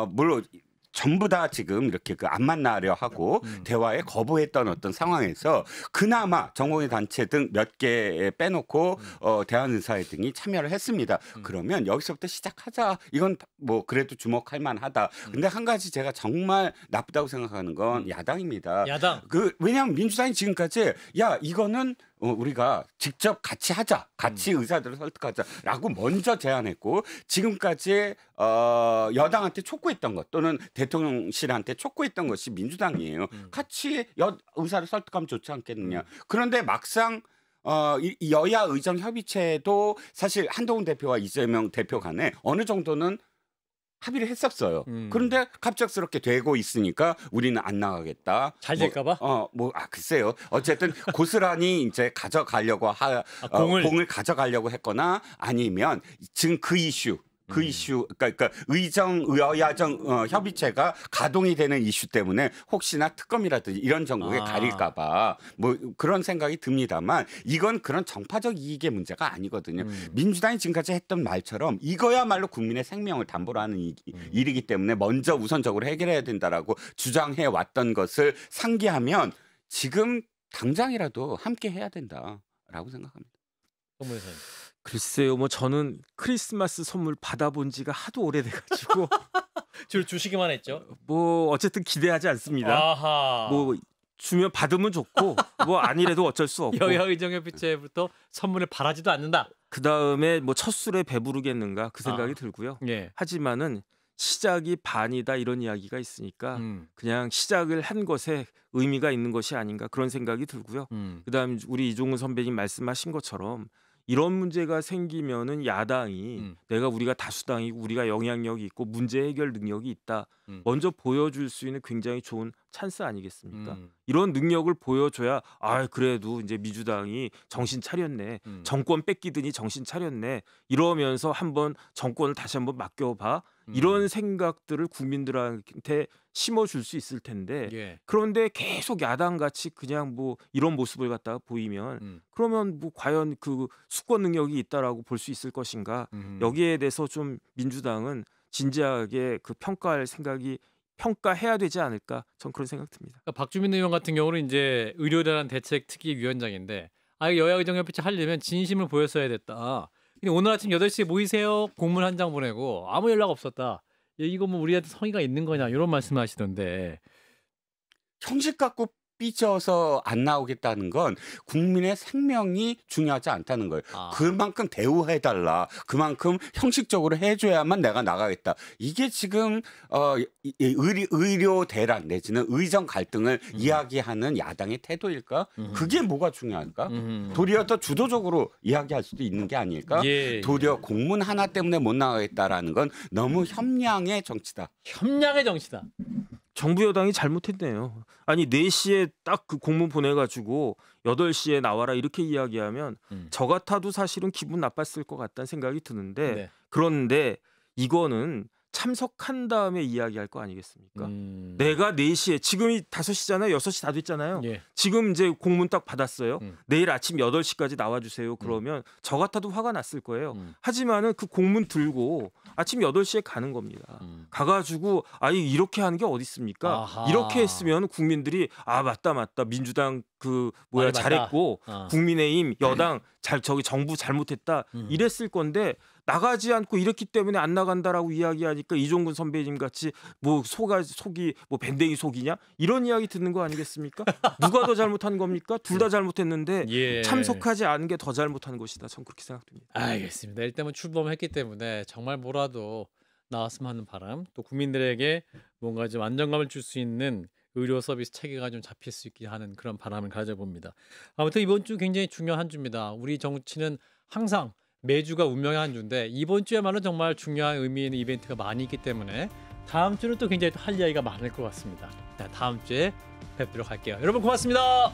물론 전부 다 지금 이렇게 안 만나려 하고 대화에 거부했던 어떤 상황에서 그나마 정공의 단체 등 몇 개 빼놓고 대한의사회 등이 참여를 했습니다. 그러면 여기서부터 시작하자. 이건 뭐 그래도 주목할 만하다. 근데 한 가지 제가 정말 나쁘다고 생각하는 건 야당입니다. 야당. 왜냐하면 민주당이 지금까지 야 이거는 우리가 직접 같이 하자, 같이 의사들을 설득하자라고 먼저 제안했고 지금까지 여당한테 촉구했던 것 또는 대통령실한테 촉구했던 것이 민주당이에요. 같이 의사를 설득하면 좋지 않겠느냐. 그런데 막상 여야 의정 협의체도 사실 한동훈 대표와 이재명 대표 간에 어느 정도는 합의를 했었어요. 그런데 갑작스럽게 되고 있으니까 우리는 안 나가겠다. 잘 될까봐? 글쎄요. 어쨌든 고스란히 이제 가져가려고 공을 가져가려고 했거나 아니면 지금 그 이슈. 그러니까 의정 여야정 협의체가 가동이 되는 이슈 때문에 혹시나 특검이라든지 이런 정국에 가릴까봐 뭐 그런 생각이 듭니다만 이건 그런 정파적 이익의 문제가 아니거든요. 민주당이 지금까지 했던 말처럼 이거야말로 국민의 생명을 담보로 하는 일이기 때문에 먼저 우선적으로 해결해야 된다라고 주장해 왔던 것을 상기하면 지금 당장이라도 함께 해야 된다라고 생각합니다. 선물선. 글쎄요, 뭐 저는 크리스마스 선물 받아본 지가 하도 오래돼가지고 주시기만 했죠. 뭐 어쨌든 기대하지 않습니다. 아하. 뭐 주면 받으면 좋고 뭐 아니래도 어쩔 수 없고. 여야의정협의체부터 선물을 바라지도 않는다. 그 다음에 뭐 첫 술에 배부르겠는가 그 생각이 들고요. 예. 하지만은 시작이 반이다 이런 이야기가 있으니까 그냥 시작을 한 것에 의미가 있는 것이 아닌가 그런 생각이 들고요. 그다음 우리 이종훈 선배님 말씀하신 것처럼. 이런 문제가 생기면은 야당이 우리가 다수당이고 우리가 영향력이 있고 문제 해결 능력이 있다. 먼저 보여줄 수 있는 굉장히 좋은 찬스 아니겠습니까? 이런 능력을 보여줘야 그래도 이제 민주당이 정신 차렸네. 정권 뺏기더니 정신 차렸네. 이러면서 한번 정권을 다시 한번 맡겨봐. 이런 생각들을 국민들한테 심어줄 수 있을 텐데 예. 그런데 계속 야당같이 그냥 뭐 이런 모습을 갖다가 보이면 그러면 뭐 과연 그 수권 능력이 있다라고 볼 수 있을 것인가 여기에 대해서 좀 민주당은 진지하게 그 평가해야 되지 않을까 전 그런 생각 듭니다. 그러니까 박주민 의원 같은 경우는 이제 의료대란 대책 특위위원장인데 여야의정협의체 하려면 진심을 보였어야 됐다. 근데 오늘 아침 8시에 모이세요. 공문 한 장 보내고 아무 연락 없었다. 이거 뭐 우리한테 성의가 있는 거냐 이런 말씀하시던데. 형식 갖고 삐져서 안 나오겠다는 건 국민의 생명이 중요하지 않다는 거예요. 그만큼 대우해달라. 그만큼 형식적으로 해줘야만 내가 나가겠다. 이게 지금 의료 대란 내지는 의정 갈등을 이야기하는 야당의 태도일까? 그게 뭐가 중요할까? 도리어 더 주도적으로 이야기할 수도 있는 게 아닐까? 도리어 공문 하나 때문에 못 나가겠다라는 건 너무 협량의 정치다. 협량의 정치다. 정부 여당이 잘못했네요. 아니 4시에 딱 그 공문 보내가지고 8시에 나와라 이렇게 이야기하면 저 같아도 사실은 기분 나빴을 것 같다는 생각이 드는데 네. 그런데 이거는 참석한 다음에 이야기할 거 아니겠습니까? 내가 4시에 지금이 5시잖아요. 6시 다 됐잖아요. 예. 지금 이제 공문 딱 받았어요. 내일 아침 8시까지 나와주세요. 그러면 저 같아도 화가 났을 거예요. 하지만은 그 공문 들고 아침 8시에 가는 겁니다. 가가지고 이렇게 하는 게 어디 있습니까? 아하. 이렇게 했으면 국민들이 맞다 민주당 맞다. 잘했고 국민의힘 여당 정부 잘못했다 이랬을 건데 나가지 않고 이렇기 때문에 안 나간다라고 이야기하니까 이종근 선배님 같이 뭐 속이 뭐 밴댕이 속이냐 이런 이야기 듣는 거 아니겠습니까? 누가 더 잘못한 겁니까? 둘 다 잘못했는데 참석하지 않은 게 더 잘못한 것이다. 전 그렇게 생각됩니다. 알겠습니다. 일단은 출범했기 때문에 정말 뭐라도 나왔으면 하는 바람, 또 국민들에게 뭔가 좀 안정감을 줄 수 있는 의료 서비스 체계가 좀 잡힐 수 있게 하는 그런 바람을 가져봅니다. 아무튼 이번 주 굉장히 중요한 한 주입니다. 우리 정치는 항상 매주가 운명의 한 주인데 이번 주야말로 정말 중요한 의미 있는 이벤트가 많이 있기 때문에 다음 주는 또 굉장히 할 이야기가 많을 것 같습니다. 다음 주에 뵙도록 할게요. 여러분 고맙습니다.